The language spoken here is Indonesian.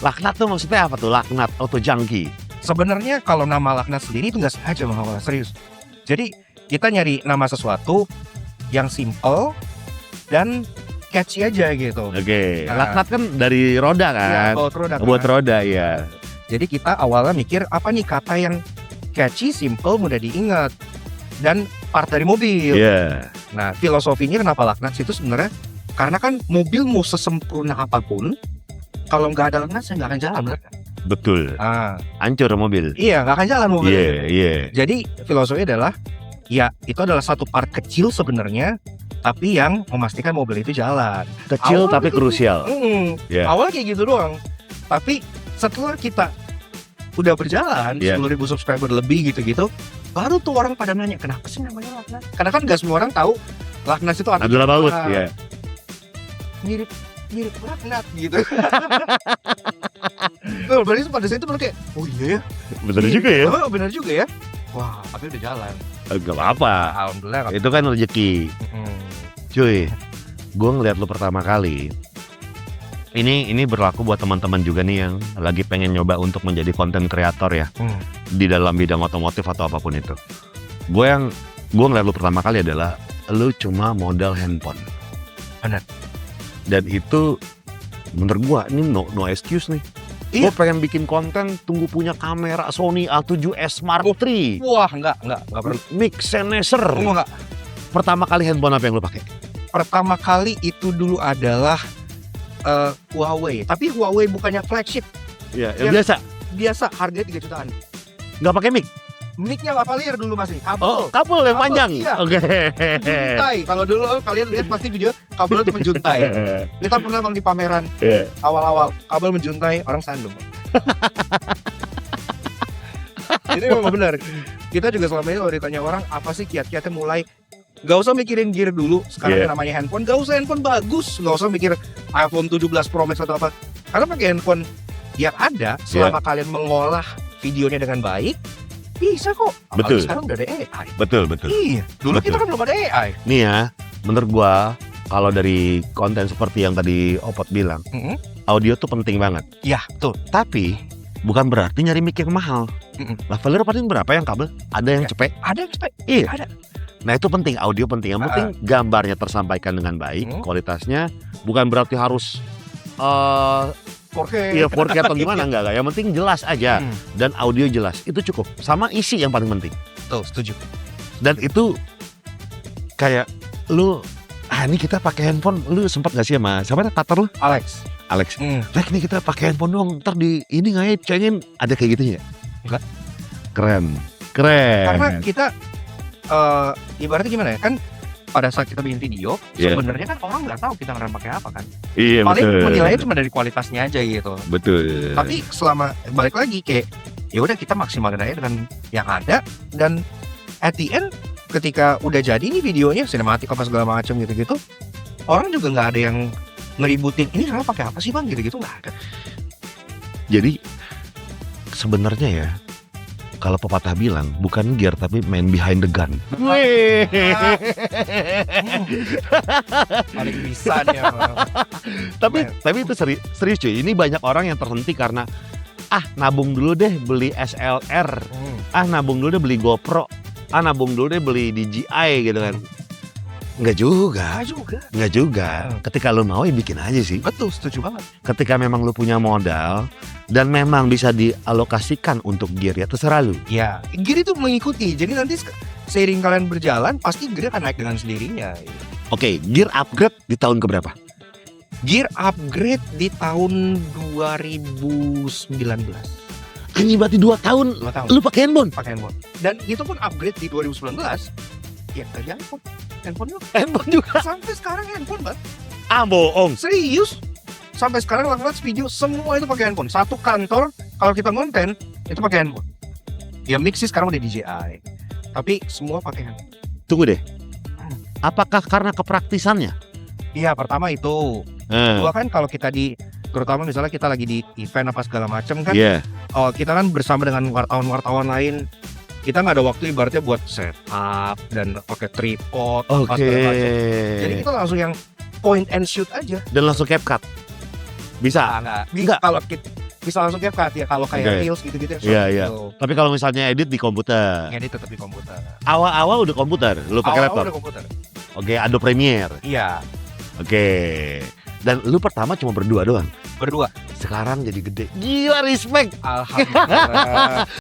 Laknat tuh maksudnya apa tuh? Laknat auto junkie. Sebenarnya kalau nama laknat sendiri itu nggak sengaja Bang, serius. Jadi kita nyari nama sesuatu yang simple dan catchy aja gitu. Oke. Nah. Laknat kan dari roda kan? Buat roda ya. Jadi kita awalnya mikir apa nih kata yang catchy, simple, mudah diingat dan part dari mobil. Iya. Nah filosofinya kenapa laknat itu sebenarnya karena kan mobil mau sesempurna apapun kalau nggak ada laknat saya nggak akan jalan. Betul. Hancur mobil. Iya nggak akan jalan mobil. Iya. Jadi filosofi adalah ya itu adalah satu part kecil sebenarnya tapi yang memastikan mobil itu jalan. Kecil Awal tapi gitu. krusial. Yeah. Awalnya kayak gitu doang. Tapi setelah kita udah berjalan 10.000 subscriber lebih gitu-gitu, baru tuh orang pada nanya kenapa sih namanya laknat? Karena kan gak semua orang tahu laknat itu adalah baut. Iya. Mirip laknat gitu. Tuh, berarti pada saat itu baru kayak oh iya ya. Bener juga ya. Oh, bener juga ya. Wah, tapi udah jalan. Gak apa-apa. Alhamdulillah. Itu kan rezeki. Cuy, gue ngeliat lu pertama kali. Ini berlaku buat teman-teman juga nih yang lagi pengen nyoba untuk menjadi konten kreator ya di dalam bidang otomotif atau apapun itu. Gue ngeliat lu pertama kali adalah lu cuma modal handphone. Benar. Dan itu menurut gue ini no excuse nih. Gue pengen bikin konten, tunggu punya kamera Sony A7S Mark III. Wah, enggak perlu. Mic Sennheiser. Enggak. Pertama kali handphone apa yang lu pakai? Pertama kali itu dulu adalah Huawei, tapi Huawei bukannya flagship. Iya, yang Biasa harganya 3 jutaan. Nggak pakai mic? Mic-nya lavalier dulu masih, kabel. Oh, kabel yang panjang. Iya. Oke. Menjuntai. Kalau dulu kalian lihat pasti video kabel itu menjuntai. Kita pernah di pameran awal-awal kabel menjuntai orang sandung. Jadi memang benar. Kita juga selama ini kalau ditanya orang apa sih kiat-kiatnya mulai gak usah mikirin gear dulu. Sekarang namanya handphone, gak usah handphone bagus. Gak usah mikir iPhone 17 Pro Max atau apa. Karena pakai handphone yang ada selama kalian mengolah videonya dengan baik, bisa kok. Betul. Sekarang udah ada AI. Betul. Iya, dulu kita kan belum ada AI. Nih ya, menurut gua kalau dari konten seperti yang tadi Opot bilang, audio tuh penting banget. Iya, betul. Tapi bukan berarti nyari mic yang mahal. Lavalier paling berapa yang kabel? Ada yang cepet? Ada yang cepet. Iya. Ada. Nah itu penting, audio penting. Yang penting gambarnya tersampaikan dengan baik, kualitasnya. Bukan berarti harus 4K. Iya 4K atau gimana, enggak. Yang penting jelas aja dan audio jelas. Itu cukup. Sama isi yang paling penting. Tuh, setuju. Dan itu kayak lu ini kita pakai handphone, lu sempat gak sih sama siapa partner lu? Alex. Lek nih kita pakai handphone dong, ntar di ini nggak ya cengin, ada kayak gitu ya? Enggak. Keren. Karena kita ibaratnya gimana ya, kan pada saat kita bikin video sebenarnya kan orang nggak tahu kita ngeram pakai apa kan. Iya, paling betul. menilainya cuma dari kualitasnya aja gitu. Betul. Tapi selama balik lagi kayak ya udah kita maksimalin aja dengan yang ada, dan at the end ketika udah jadi nih videonya sinematik apa segala macam gitu-gitu, orang juga nggak ada yang ngeributin ini sama pakai apa sih bang gitu-gitu, nggak ada. Jadi sebenarnya ya, kalau pepatah bilang bukan gear tapi man behind the gun. Paling bisa nih. Tapi itu serius cuy. Ini banyak orang yang terhenti karena nabung dulu deh beli SLR. Nabung dulu deh beli GoPro. Nabung dulu deh beli DJI gitu kan. Enggak juga. Ketika lu mau ya bikin aja sih. Betul, setuju banget. Ketika memang lu punya modal dan memang bisa dialokasikan untuk gear ya terserah lu. Ya, gear itu mengikuti. Jadi nanti seiring kalian berjalan pasti gear akan naik dengan sendirinya. Oke, gear upgrade di tahun keberapa? Gear upgrade di tahun 2019. Ini berarti 2 tahun. Lu pakai handphone? Pakai handphone. Dan itu pun upgrade di 2019. Ya dari iPhone. Handphone juga. Sampai sekarang handphone, Bang. Bohong. Serius. Sampai sekarang Laknat video semua itu pakai handphone. Satu kantor kalau kita konten itu pakai handphone. Ya mix sih sekarang udah DJI. Tapi semua pakai handphone. Tunggu deh. Apakah karena kepraktisannya? Iya, pertama itu. Kedua kan kalau kita terutama misalnya kita lagi di event apa segala macam kan. Kita kan bersama dengan wartawan-wartawan lain. Kita nggak ada waktu ibaratnya buat setup dan pakai tripod. Jadi kita langsung yang point and shoot aja. Dan langsung CapCut. Bisa? Enggak. Kalau bisa langsung CapCut ya. Kalau kayak Oke. Reels gitu-gitu ya, Iya, iya. gitu. Tapi kalau misalnya edit di komputer, Ngedit tetap di komputer. awal-awal udah komputer, lu pakai Awal-awal laptop. udah komputer. Oke, Adobe Premiere. Iya, Oke. Dan lu pertama cuma berdua doang. berdua. Sekarang jadi gede. Gila, respect. Alhamdulillah.